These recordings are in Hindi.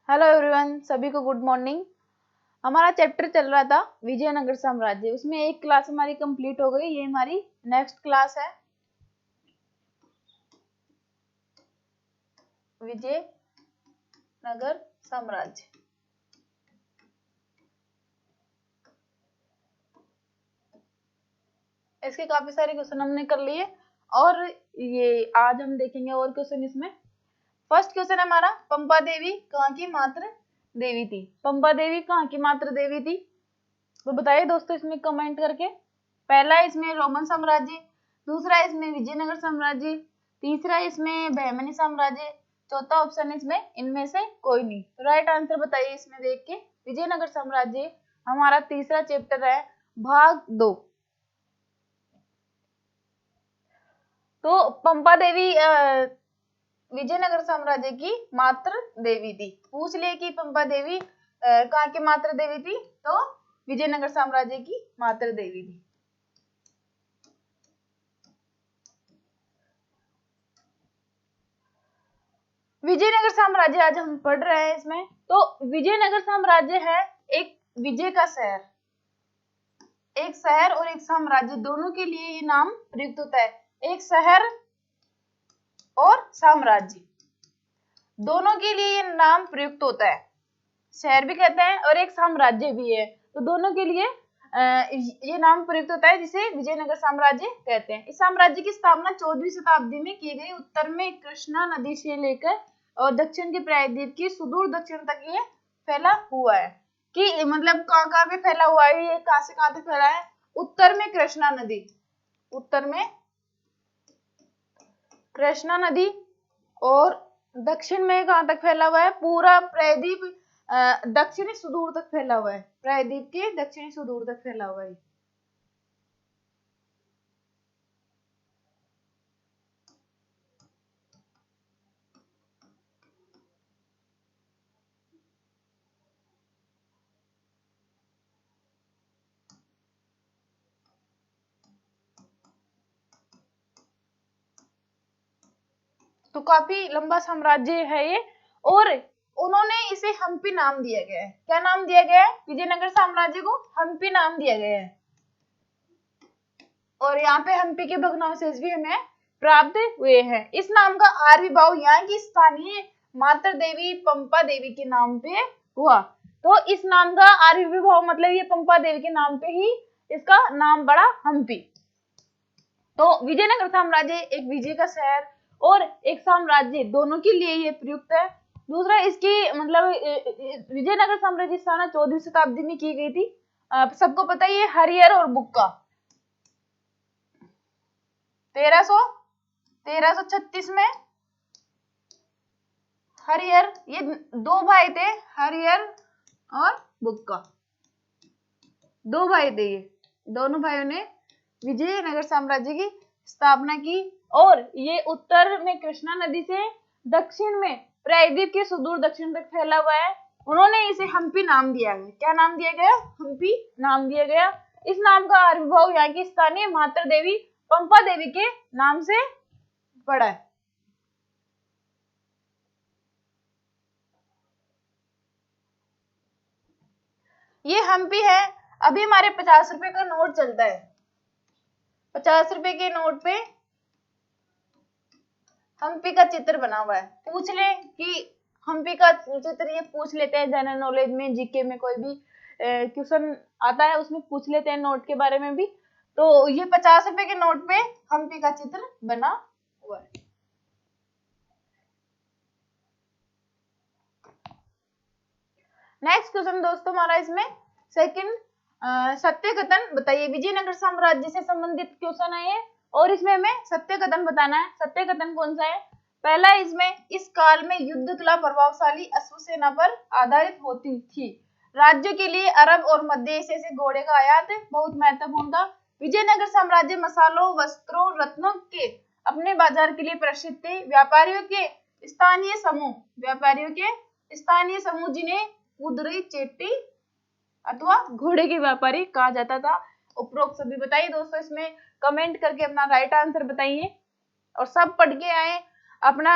हेलो एवरीवन, सभी को गुड मॉर्निंग। हमारा चैप्टर चल रहा था विजयनगर साम्राज्य। उसमें एक क्लास हमारी कंप्लीट हो गई। ये हमारी नेक्स्ट क्लास है विजयनगर साम्राज्य। इसके काफी सारे क्वेश्चन हमने कर लिए और ये आज हम देखेंगे और क्वेश्चन इसमें। फर्स्ट क्वेश्चन है हमारा, पंपा देवी कहाँ की मात्र देवी थी? पंपा देवी कहाँ की मात्र देवी थी? तो बताइए दोस्तों इसमें कमेंट करके। पहला इसमें रोमन साम्राज्य, दूसरा इसमें विजयनगर साम्राज्य, तीसरा इसमें बहमनी साम्राज्य, चौथा ऑप्शन इसमें इनमें से कोई नहीं। तो राइट आंसर बताइए इसमें देख के। विजयनगर साम्राज्य हमारा तीसरा चैप्टर है, भाग 2। तो पंपा देवी विजयनगर साम्राज्य की मात्र देवी थी। पूछ लिए कि पंपा देवी कहाँ की मात्र देवी थी, तो विजयनगर साम्राज्य की मात्र देवी थी। विजयनगर साम्राज्य आज हम पढ़ रहे हैं इसमें। तो विजयनगर साम्राज्य है एक विजय का शहर। एक शहर और एक साम्राज्य दोनों के लिए ये नाम प्रयुक्त होता है। एक शहर और साम्राज्य दोनों के लिए ये नाम प्रयुक्त होता है। शहर भी कहते हैं और एक साम्राज्य भी है, तो दोनों के लिए ये नाम प्रयुक्त होता है, जिसे विजयनगर साम्राज्य कहते हैं। इस साम्राज्य की स्थापना 14वीं शताब्दी में की गई। उत्तर में कृष्णा नदी से लेकर और दक्षिण के प्रायद्वीप की सुदूर दक्षिण तक ये फैला हुआ है। कि मतलब कहाँ कहाँ पे फैला हुआ है, ये कहाँ से कहाँ तक फैला है? उत्तर में कृष्णा नदी, उत्तर में कृष्णा नदी, और दक्षिण में कहाँ तक फैला हुआ है? पूरा प्रायद्वीप दक्षिणी सुदूर तक फैला हुआ है। प्रायद्वीप के दक्षिणी सुदूर तक फैला हुआ है। तो काफी लंबा साम्राज्य है ये, और उन्होंने इसे हम्पी नाम दिया गया है। क्या नाम दिया गया है? विजयनगर साम्राज्य को हम्पी नाम दिया गया है। और यहाँ पे हम्पी के भग्नावशेष भी हमें प्राप्त हुए हैं। इस नाम का आविर्भाव यहाँ की स्थानीय मात्र देवी पंपा देवी के नाम पे हुआ। तो इस नाम का आविर्भाव मतलब ये पंपा देवी के नाम पे ही इसका नाम पड़ा हम्पी। तो विजयनगर साम्राज्य एक विजय का शहर और एक साम्राज्य दोनों के लिए ये प्रयुक्त है। दूसरा इसकी मतलब विजयनगर साम्राज्य स्थापना 14वीं शताब्दी में की गई थी। सबको पता है ये हरिहर और बुक्का 1336 में हरिहर, ये दो भाई थे, हरिहर और बुक्का, दो भाई थे। ये दोनों भाइयों ने विजयनगर साम्राज्य की स्थापना की, और ये उत्तर में कृष्णा नदी से दक्षिण में प्रायद्वीप के सुदूर दक्षिण तक फैला हुआ है। उन्होंने इसे हम्पी नाम दिया गया। क्या नाम दिया गया? हम्पी नाम दिया गया। इस नाम का आविर्भाव यहाँ की स्थानीय मात्र देवी पंपा देवी के नाम से पड़ा है। ये हम्पी है। अभी हमारे 50 रुपए का नोट चलता है। 50 रुपए के नोट पे हम्पी का चित्र बना हुआ है। पूछ ले कि हम्पी का चित्र, ये पूछ लेते हैं जनरल नॉलेज में, जीके में कोई भी क्वेश्चन आता है उसमें पूछ लेते हैं नोट के बारे में भी। तो ये 50 रुपए के नोट पे हम्पी का चित्र बना हुआ है। नेक्स्ट क्वेश्चन दोस्तों हमारा इसमें सेकंड, सत्य कथन बताइए। विजयनगर साम्राज्य से संबंधित क्वेश्चन है ये, और इसमें हमें सत्य कथन बताना है। सत्य कथन कौन सा है? पहला इसमें, इस काल में युद्ध कला प्रभावशाली अश्व सेना पर आधारित होती थी। राज्य के लिए अरब और मध्य एशिया से घोड़े का आयात बहुत महत्वपूर्ण था। विजयनगर साम्राज्य मसालों, वस्त्रों, रत्नों के अपने बाजार के लिए प्रसिद्ध थे। व्यापारियों के स्थानीय समूह जिन्हें कुदरी चेट्टी अथवा घोड़े के व्यापारी कहा जाता था। उपरोक्त सभी बताइए दोस्तों, इसमें कमेंट करके अपना राइट आंसर बताइए, और सब पढ़ के आए, अपना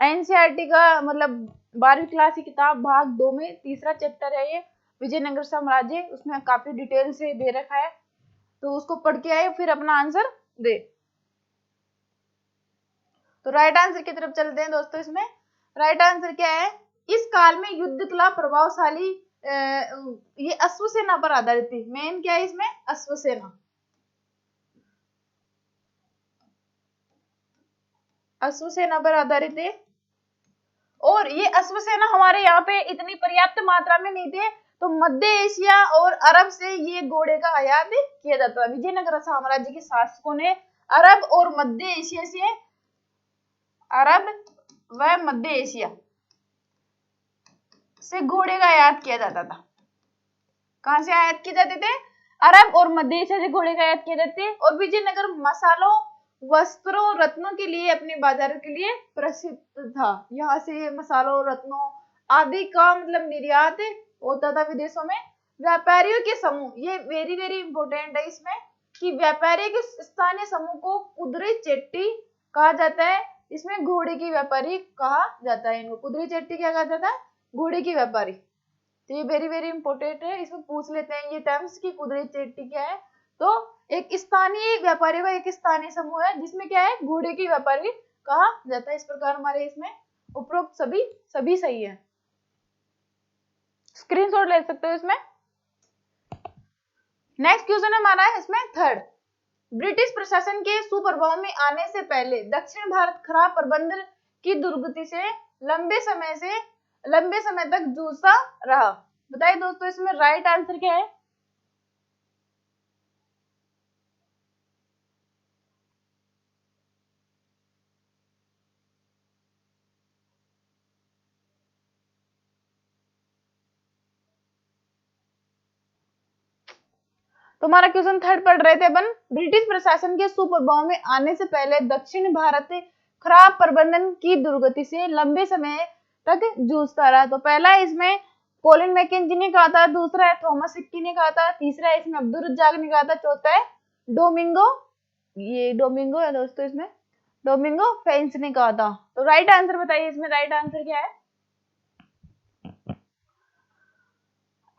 एनसीईआरटी का मतलब 12वीं क्लास की किताब भाग 2 में तीसरा चैप्टर है ये, विजयनगर साम्राज्य। उसमें काफी डिटेल से दे रखा है, तो उसको पढ़ के आए फिर अपना आंसर दे। तो राइट आंसर की तरफ चलते हैं दोस्तों। इसमें राइट आंसर क्या है, इस काल में युद्ध कला प्रभावशाली ये अश्वसेना पर आधारित थी। मेन क्या है इसमें, अश्वसेना। अश्वसेना पर आधारित है। और ये अश्वसेना हमारे यहाँ पे इतनी पर्याप्त मात्रा में नहीं थे, तो मध्य एशिया और अरब से ये घोड़े का आयात किया जाता है। विजयनगर साम्राज्य के शासकों ने अरब और मध्य एशिया से, अरब व मध्य एशिया से घोड़े का आयात किया जाता था। कहां से आयात किए जाते थे, अरब और मध्य एशिया से घोड़े का आयात किए जाते थे। और विजयनगर मसालों, वस्त्रों, रत्नों के लिए, अपने बाजारों के लिए प्रसिद्ध था। यहाँ से मसालों, रत्नों आदि का मतलब निर्यात होता था विदेशों में। व्यापारियों के समूह, ये वेरी वेरी इंपॉर्टेंट है इसमें, कि व्यापारी के स्थानीय समूह को कुदरी चेट्टी कहा जाता है। इसमें घोड़े की व्यापारी कहा जाता है इनको। कुदरी चेट्टी क्या कहा जाता है, घोड़े की व्यापारी। तो ये वेरी वेरी इंपॉर्टेंट है, इसमें पूछ लेते हैं ये टर्म्स की कुदरी चेट्टी क्या है। तो एक स्थानीय व्यापारी का एक स्थानीय समूह है जिसमें क्या है, घोड़े की व्यापारी कहा जाता है। इस प्रकार हमारे इसमें उपरोक्त सभी सही है। स्क्रीनशॉट ले सकते हो इसमें। नेक्स्ट क्वेश्चन हमारा है इसमें थर्ड, ब्रिटिश प्रशासन के सुप्रभाव में आने से पहले दक्षिण भारत खराब प्रबंधन की दुर्गति से लंबे समय तक जूझता रहा। बताइए दोस्तों इसमें राइट आंसर क्या है। तुम्हारा क्वेश्चन थर्ड पढ़ रहे थे अपन, ब्रिटिश प्रशासन के सुप्रभाव में आने से पहले दक्षिण भारत खराब प्रबंधन की दुर्गति से लंबे समय तक जूझता रहा। तो पहला है इसमें कोलिन मैकेंजी ने कहा था, दूसरा है थॉमस हिक्की ने कहा था, तीसरा है इसमें अब्दुल रज्जाक ने कहा था, चौथा है डोमिंगो, ये डोमिंगो है दोस्तों, इसमें डोमिंगो फेंस ने कहा था। तो राइट आंसर बताइए इसमें राइट आंसर क्या है।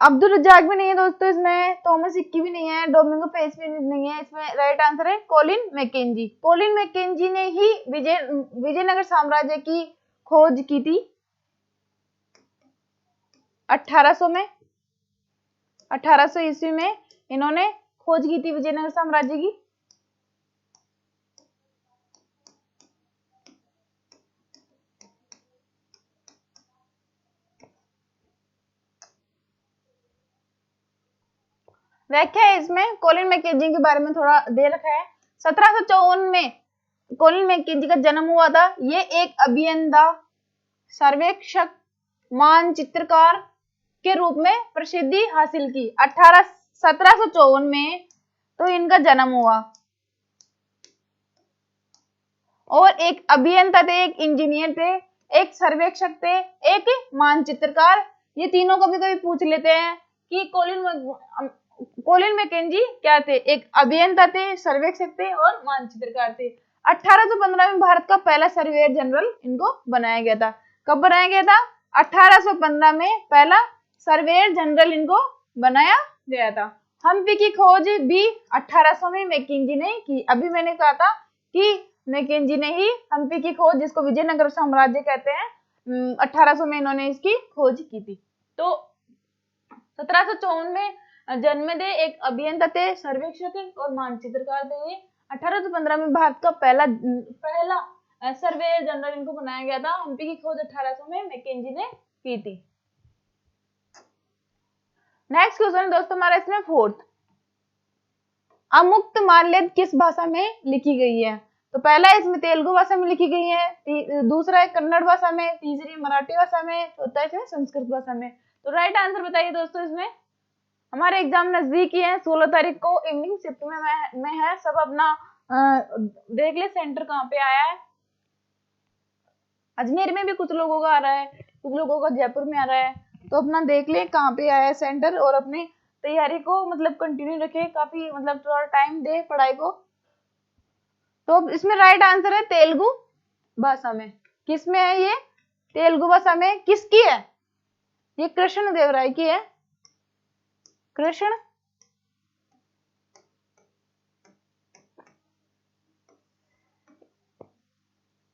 अब्दुल रज्जाक भी नहीं है दोस्तों, इसमें थॉमस हिक्की भी नहीं है, डोमिंगो फेंस भी नहीं है। इसमें राइट आंसर है कोलिन मैकेंजी। कोलिन मैकेंजी ने ही विजयनगर साम्राज्य की खोज की थी 1800 में, 1800 ईस्वी में इन्होंने खोज की थी विजयनगर साम्राज्य की। व्याख्या है इसमें कोलिन मैकेंजी के बारे में थोड़ा दे रखा है। 1754 में कोलिन मैकेंजी का जन्म हुआ था। ये एक अभियंता, सर्वेक्षक, मानचित्रकार के रूप में प्रसिद्धि हासिल की। 1754 में तो इनका जन्म हुआ। और एक अभियंता थे, एक इंजीनियर थे, एक सर्वेक्षक थे, एक मानचित्रकार। ये तीनों को भी कभी पूछ लेते हैं कि कोलिन मैकेंजी क्या थे, एक अभियंता थे, सर्वेक्षक थे और मानचित्रकार थे। 1815 में भारत का पहला सर्वेयर जनरल इनको बनाया गया था। कब बनाया गया था, 1815 में पहला सर्वेयर जनरल इनको बनाया गया था। हम्पी की खोज भी 1800 में मैकेंजी ने की। अभी मैंने कहा था कि मैकेंजी ने ही हम्पी की खोज, जिसको विजयनगर साम्राज्य कहते हैं, 1800 में इन्होंने इसकी खोज की थी। तो 1754 में जन्मे थे, एक अभियंता थे, सर्वेक्षक और मानचित्रकार थे। ये 1815 में भारत का पहला सर्वेयर जनरल इनको बनाया गया था। हम्पी की खोज 1800 में मैकेंजी ने की थी। नेक्स्ट क्वेश्चन दोस्तों हमारा इसमें फोर्थ, अमुक्त माल्यद किस भाषा में लिखी गई है। तो पहला इसमें तेलुगु भाषा में लिखी गई है, दूसरा है कन्नड़ भाषा में, तीसरी मराठी भाषा में, चौथा इसमें संस्कृत भाषा में। तो राइट आंसर बताइए दोस्तों इसमें। हमारे एग्जाम नजदीक ही है, 16 तारीख को इवनिंग शिफ्ट में है। सब अपना देख ले सेंटर कहाँ पे आया है। अजमेर में भी कुछ लोगों का आ रहा है, कुछ लोगों का जयपुर में आ रहा है। तो अपना देख ले कहाँ पे आया है सेंटर, और अपनी तैयारी को मतलब कंटिन्यू रखे, काफी मतलब थोड़ा टाइम दे पढ़ाई को। तो इसमें राइट आंसर है तेलुगु भाषा में। किस में है ये? तेलुगु भाषा में। किसकी है? ये कृष्ण देव राय की है। कृष्ण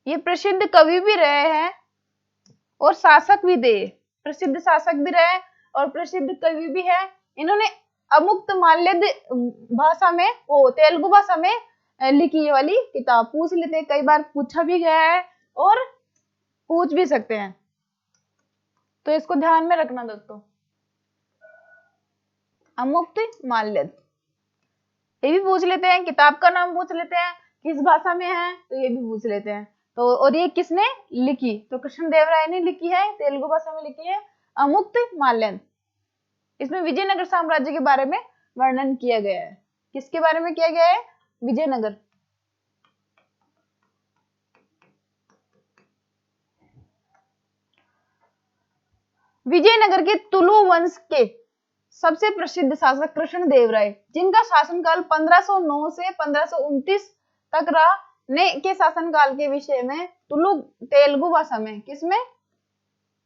ये प्रसिद्ध कवि भी रहे हैं और शासक भी थे। प्रसिद्ध शासक भी रहे और प्रसिद्ध कवि भी है। इन्होंने अमुक्त माल्यद भाषा में, वो तेलुगु भाषा में लिखी ये वाली किताब। पूछ लेते हैं, कई बार पूछा भी गया है और पूछ भी सकते हैं, तो इसको ध्यान में रखना दोस्तों। अमुक्त माल्यद ये भी पूछ लेते हैं, किताब का नाम पूछ लेते हैं, किस भाषा में है तो ये भी पूछ लेते हैं। तो और ये किसने लिखी? तो कृष्णदेवराय ने लिखी है, तेलुगु भाषा में लिखी है, अमुक्त माल्यद। इसमें विजयनगर साम्राज्य के बारे में वर्णन किया गया है। किसके बारे में किया गया है? विजयनगर। विजयनगर के तुलु वंश के सबसे प्रसिद्ध शासक कृष्णदेवराय, जिनका शासनकाल 1509 से 1529 तक रहा, ने के शासनकाल के विषय में तेलुगु भाषा में, किसमें?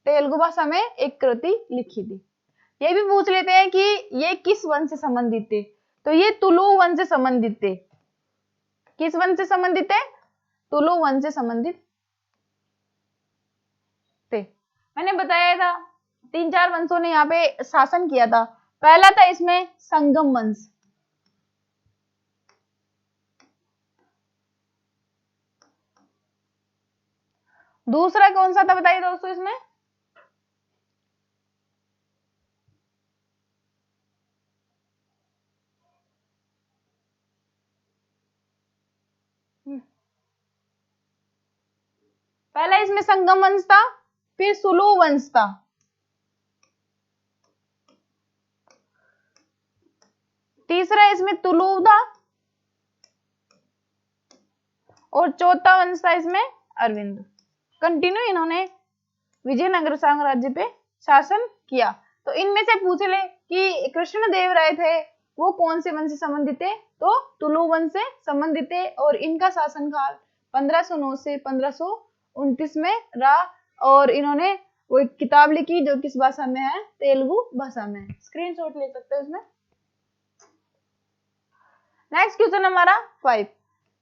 तेलुगु भाषा में एक कृति लिखी थी। ये भी पूछ लेते हैं कि ये किस वंश से संबंधित थे? तो ये तुलु वंश से संबंधित थे। किस वंश से संबंधित है? तुलु वंश से संबंधित थे। मैंने बताया था 3-4 वंशों ने यहाँ पे शासन किया था। पहला था इसमें संगम वंश। दूसरा कौन सा था बताइए दोस्तों इसमें? पहला इसमें संगम वंश था, फिर सुलु वंश था, तीसरा इसमें तुलु था और चौथा वंश था इसमें अरविंद। कंटिन्यू इन्होंने विजयनगर साम्राज्य पे शासन किया। तो इनमें से पूछ ले कि कृष्णदेवराय थे वो कौन से वंश से संबंधित थे? तो तुलु वंश से संबंधित थे और इनका शासनकाल 1509 से 1529 में रहा और इन्होंने वो एक किताब लिखी जो किस भाषा में है? तेलुगु भाषा में। स्क्रीनशॉट ले सकते हो इसमें। नेक्स्ट क्वेश्चन हमारा 5।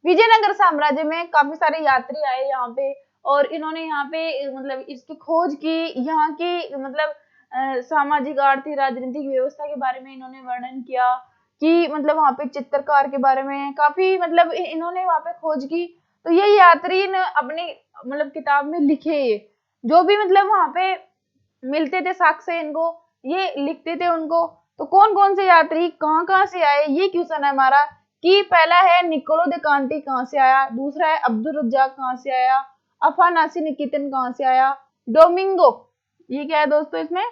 विजयनगर साम्राज्य में काफी सारे यात्री आए यहाँ पे और इन्होंने यहाँ पे मतलब इसकी खोज की, यहाँ की मतलब सामाजिक, आर्थिक, राजनीतिक व्यवस्था के बारे में इन्होंने वर्णन किया कि मतलब वहाँ पे चित्रकार के बारे में काफी मतलब इन्होंने वहाँ पे खोज की। तो ये यात्री ने अपनी मतलब किताब में लिखे, ये जो भी मतलब वहाँ पे मिलते थे साक्ष्य इनको, ये लिखते थे उनको। तो कौन कौन से यात्री कहाँ कहाँ से आए, ये क्वेश्चन है हमारा। कि पहला है निकोलो दे कांटी कहाँ से आया, दूसरा है अब्दुल रज्जाक कहाँ से आया, अफानासी निकेतन कहाँ से आया, डोमिंगो, ये क्या है दोस्तों इसमें?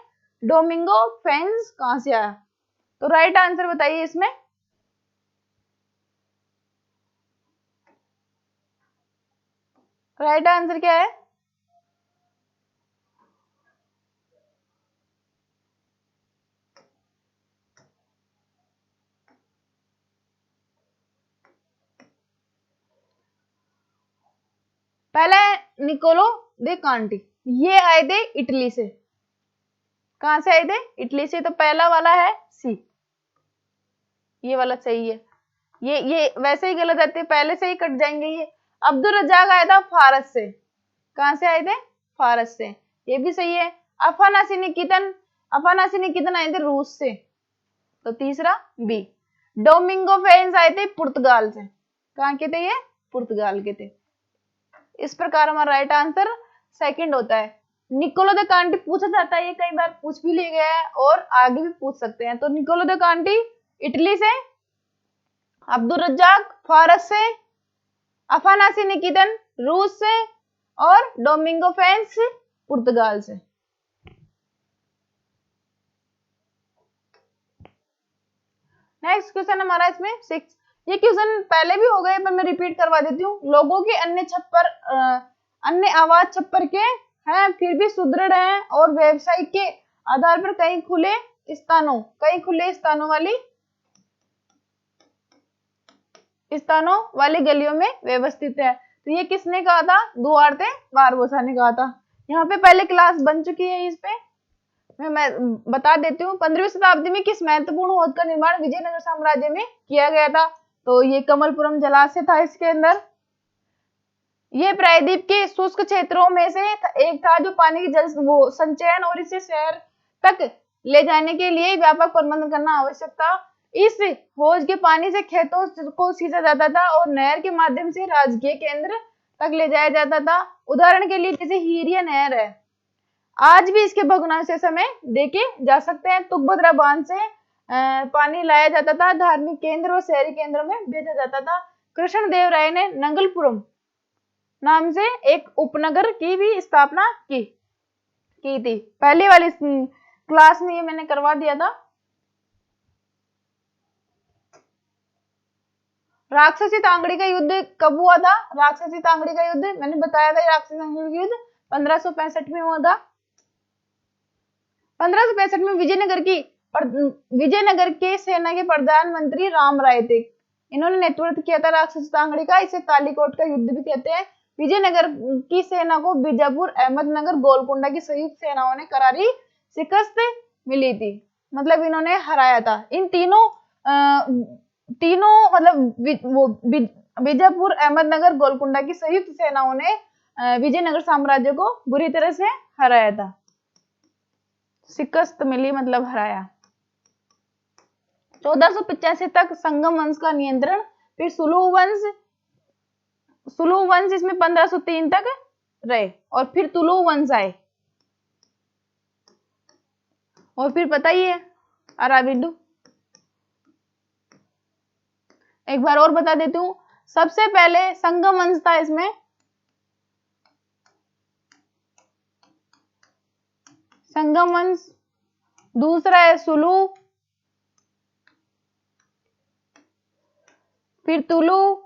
डोमिंगो फेंस कहाँ से आया? तो राइट आंसर बताइए इसमें। राइट आंसर क्या है? पहला है निकोलो दे कांटी, ये आए थे इटली से। कहां से आए थे? इटली से। तो पहला वाला है सी, ये वाला सही है। ये वैसे ही गलत रहते, पहले से ही कट जाएंगे ये। अब्दुल रज्जाक आया था फारस से। कहां से आए थे? फारस से, ये भी सही है। अफानासी निकेतन आए थे रूस से, तो तीसरा बी। डोमिंगो फेंस आए थे पुर्तगाल से। कहां के थे ये? पुर्तगाल के थे। इस प्रकार हमारा राइट आंसर सेकंड होता है। निकोलो द कांटी पूछा जाता है, ये कई बार पूछ भी लिया गया है और आगे भी पूछ सकते हैं। तो निकोलो द कांटी इटली से, अब्दुल रज्जाक फारस से, अफानासी निकेतन रूस से और डोमिंगो फेंस पुर्तगाल से। नेक्स्ट क्वेश्चन हमारा इसमें 6। ये क्वेश्चन पहले भी हो गए पर मैं रिपीट करवा देती हूँ। लोगों के अन्य आवाज छप्पर के हैं फिर भी सुदृढ़ हैं और व्यवसाय के आधार पर कई खुले स्थानों वाली गलियों में व्यवस्थित है। तो ये किसने कहा था? दुआर्ते बारबोसा ने कहा था। यहाँ पे पहले क्लास बन चुकी है, इस पे मैं बता देती हूँ। 15वीं शताब्दी में किस महत्वपूर्ण हौद का निर्माण विजयनगर साम्राज्य में किया गया था? तो ये कमलपुरम जलाशय था इसके अंदर। ये प्रायद्वीप के शुष्क क्षेत्रों में से एक था जो पानी के जल संचयन और इसे शहर तक ले जाने के लिए व्यापक प्रबंध करना आवश्यक था। इस हौज के पानी से खेतों को सींचा जाता था और नहर के माध्यम से राजकीय केंद्र तक ले जाया जाता था। उदाहरण के लिए जैसे हीरिया नहर है, आज भी इसके भग्नावशेष हमें देखे जा सकते हैं। तुंगभद्रा बांध से पानी लाया जाता था, धार्मिक केंद्र और शहरी केंद्रों में भेजा जाता था। कृष्णदेवराय ने नंगलपुरम नाम से एक उपनगर की भी स्थापना की थी। पहली वाली क्लास में ये मैंने करवा दिया था। राक्षसी तांगड़ी का युद्ध कब हुआ था? राक्षसी तांगड़ी का युद्ध मैंने बताया था, राक्षसी तांगड़ी का युद्ध 1565 में हुआ था। 1565 में विजयनगर के सेना के प्रधानमंत्री राम राय थे। इन्होंने नेतृत्व किया था राक्षसी तांगड़ी का। इसे कालीकोट का युद्ध भी कहते हैं। विजयनगर की सेना को बीजापुर, अहमदनगर, गोलकुंडा की संयुक्त सेनाओं ने करारी शिकस्त मिली थी, मतलब इन्होंने हराया था। इन तीनों मतलब बीजापुर, अहमदनगर, गोलकुंडा की संयुक्त सेनाओं ने विजयनगर साम्राज्य को बुरी तरह से हराया था। शिकस्त मिली मतलब हराया। 1485 तक संगम वंश का नियंत्रण, फिर सुलू वंश इसमें 1503 तक रहे और फिर तुलु वंश आए और फिर पता ही है अराबिडू। एक बार और बता देती हूँ। सबसे पहले संगम वंश था इसमें, संगम वंश। दूसरा है सुलू, फिर तुलु,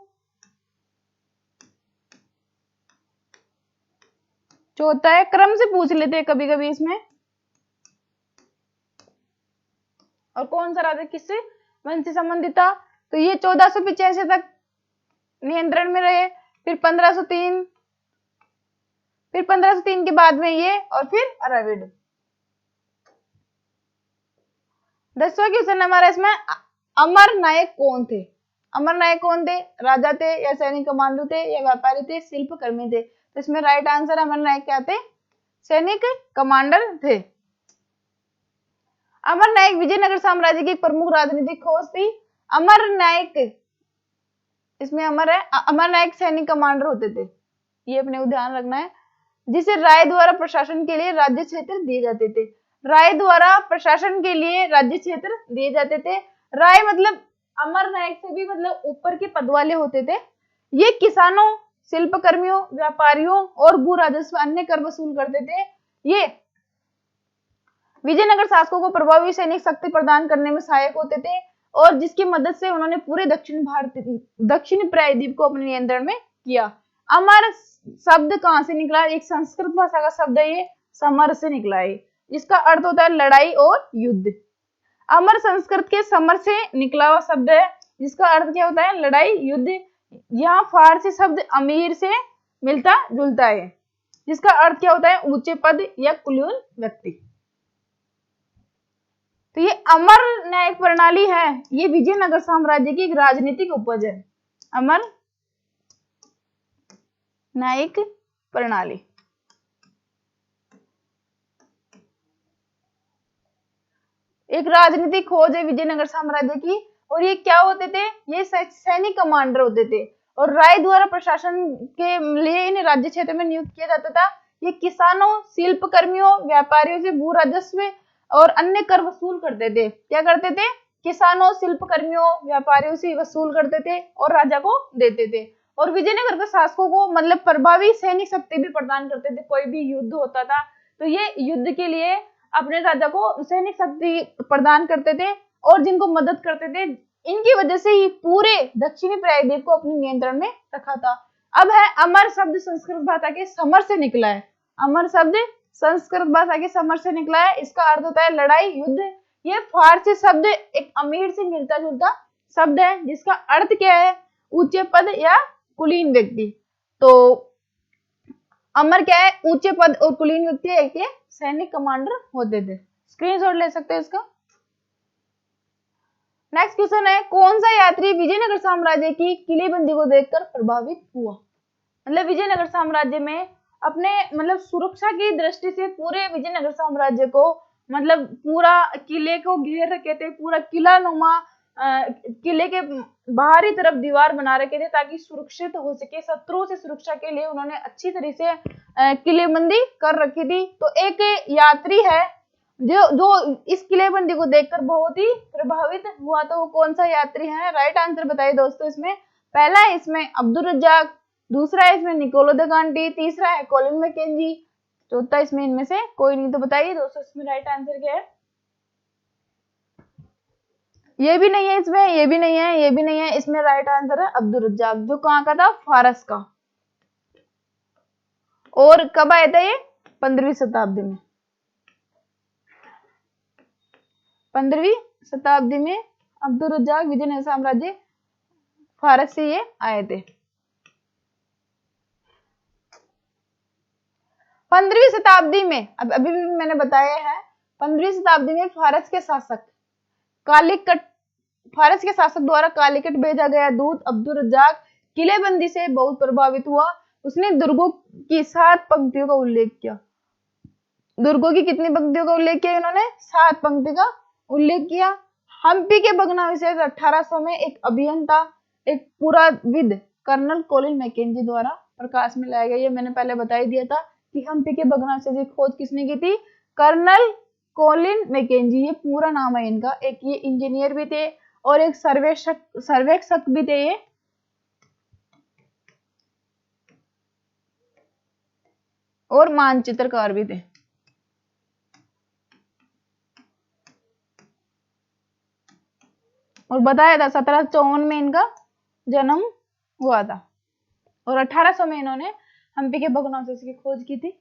चौथा है, क्रम से पूछ लेते हैं कभी कभी इसमें, और कौन सा राजा किससे वंश से संबंधित था? तो ये 1485 तक नियंत्रण में रहे, फिर 1503 के बाद में ये, और फिर अराबिड। 10वां क्वेश्चन हमारा इसमें, अमर नायक कौन थे? अमर नायक कौन थे? राजा थे या सैनिक कमांडर थे या व्यापारी थे, शिल्पकर्मी थे? तो इसमें राइट आंसर अमर नायक क्या थे? सैनिक कमांडर थे। अमर नायक विजयनगर साम्राज्य की प्रमुख राजनीतिक खोज थी। अमर नायक, इसमें अमर है, अमर नायक सैनिक कमांडर होते थे, ये अपने को ध्यान रखना है, जिसे राय द्वारा प्रशासन के लिए राज्य क्षेत्र दिए जाते थे। राय द्वारा प्रशासन के लिए राज्य क्षेत्र दिए जाते थे। राय मतलब अमर नायक से भी मतलब ऊपर के पद वाले होते थे। ये किसानों, शिल्पकर्मियों, व्यापारियों और भू राजस्व अन्य कर वसूल करते थे। ये विजयनगर शासकों को प्रभावी सैनिक शक्ति प्रदान करने में सहायक होते थे और जिसकी मदद से उन्होंने पूरे दक्षिण प्रायद्वीप को अपने नियंत्रण में किया। अमर शब्द कहां से निकला? एक संस्कृत भाषा का शब्द है, ये समर से निकला है। इसका अर्थ होता है लड़ाई और युद्ध। अमर संस्कृत के समर से निकला हुआ शब्द है, जिसका अर्थ क्या होता है? लड़ाई, युद्ध। यहाँ फारसी शब्द अमीर से मिलता जुलता है, जिसका अर्थ क्या होता है? ऊंचे पद या कुलीन व्यक्ति। तो ये अमर न्यायिक प्रणाली है, ये विजयनगर साम्राज्य की एक राजनीतिक उपज है, अमर न्यायिक प्रणाली। एक राजनीतिक खोज है विजयनगर साम्राज्य की। और ये क्या होते थे? ये सैनिक कमांडर होते थे और राय द्वारा प्रशासन के लिए इन्हें राज्य क्षेत्र में नियुक्त किया जाता था। ये किसानों, शिल्पकर्मियों, व्यापारियों से भू राजस्व और अन्य कर वसूल करते थे। क्या करते थे? किसानों, शिल्पकर्मियों, व्यापारियों से वसूल करते थे और राजा को देते थे। और विजयनगर के शासकों को मतलब प्रभावी सैनिक शक्ति भी प्रदान करते थे। कोई भी युद्ध होता था तो ये युद्ध के लिए अपने राजा को सैनिक शक्ति प्रदान करते थे और जिनको मदद करते थे। इनकी वजह से ही पूरे दक्षिणी प्रायद्वीप को अपने नियंत्रण में रखा था। अब है अमर शब्द संस्कृत भाषा के समर से निकला है। अमर शब्द संस्कृत भाषा के समर से निकला है, इसका अर्थ होता है लड़ाई, युद्ध। ये फारसी शब्द एक अमीर से मिलता जुलता शब्द है, जिसका अर्थ क्या है? ऊंचे पद या कुलीन व्यक्ति। तो अमर क्या है, ऊंचे पद और कुलीन व्यक्ति है, एक ये सैनिक कमांडर होते थे। स्क्रीनशॉट ले सकते हो इसका। नेक्स्ट क्वेश्चन है, कौन सा यात्री विजयनगर साम्राज्य की किलेबंदी को देखकर प्रभावित हुआ? मतलब विजयनगर साम्राज्य में अपने मतलब सुरक्षा की दृष्टि से पूरे विजयनगर साम्राज्य को मतलब पूरा किले को घेर रखे थे, पूरा किला नुमा किले के बाहरी तरफ दीवार बना रखे थे ताकि सुरक्षित हो सके। शत्रुओं से सुरक्षा के लिए उन्होंने अच्छी तरह से किलेबंदी कर रखी थी। तो एक यात्री है जो इस किलेबंदी को देखकर बहुत ही प्रभावित हुआ, तो वो कौन सा यात्री है? राइट आंसर बताइए दोस्तों। इसमें पहला है इसमें अब्दुल रज्जाक, दूसरा है इसमें निकोलो द गांटी, तीसरा है कॉलिन मैकेंजी, चौथा इसमें इनमें से कोई नहीं। तो बताइए दोस्तों इसमें राइट आंसर क्या है? ये भी नहीं है इसमें, ये भी नहीं है, ये भी नहीं है। इसमें राइट आंसर है अब्दुल रज्जाक, जो कहाँ का था? फारस का। और कब आया था ये? 15वीं शताब्दी में। 15वीं शताब्दी में अब्दुल रज्जाक विजयनगर साम्राज्य फारस से ये आए थे। 15वीं शताब्दी में अभी भी मैंने बताया है, 15वीं शताब्दी में फारस के शासक द्वारा कालीकट भेजा गया दूत अब्दुल रज्जाक किलेबंदी से बहुत प्रभावित हुआ। उसने दुर्गों की 7 पंक्तियों का उल्लेख किया। दुर्गों की कितनी पंक्तियों का उल्लेख किया इन्होंने? 7 पंक्ति का उल्लेख किया। हम्पी के भग्नावशेष 1800 में एक अभियंता, एक पुराविद कर्नल कॉलिन मैकेंजी द्वारा प्रकाश में लाया गया। ये मैंने पहले बता ही दिया था कि हम्पी के भग्नावशेष की खोज किसने की थी? कर्नल कॉलिन मैकेंजी, ये पूरा नाम है इनका। एक ये इंजीनियर भी थे और एक सर्वेक्षक भी थे ये। और मानचित्रकार भी थे। और बताया था 1754 में इनका जन्म हुआ था और 1800 में इन्होंने हम्पी के भग्नावशेष की खोज की थी।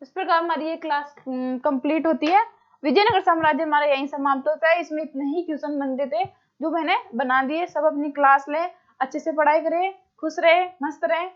इस प्रकार हमारी ये क्लास कंप्लीट होती है। विजयनगर साम्राज्य हमारा यहीं समाप्त होता है। इसमें इतने ही क्वेश्चन बनते थे जो मैंने बना दिए। सब अपनी क्लास लें, अच्छे से पढ़ाई करें, खुश रहे, मस्त रहे।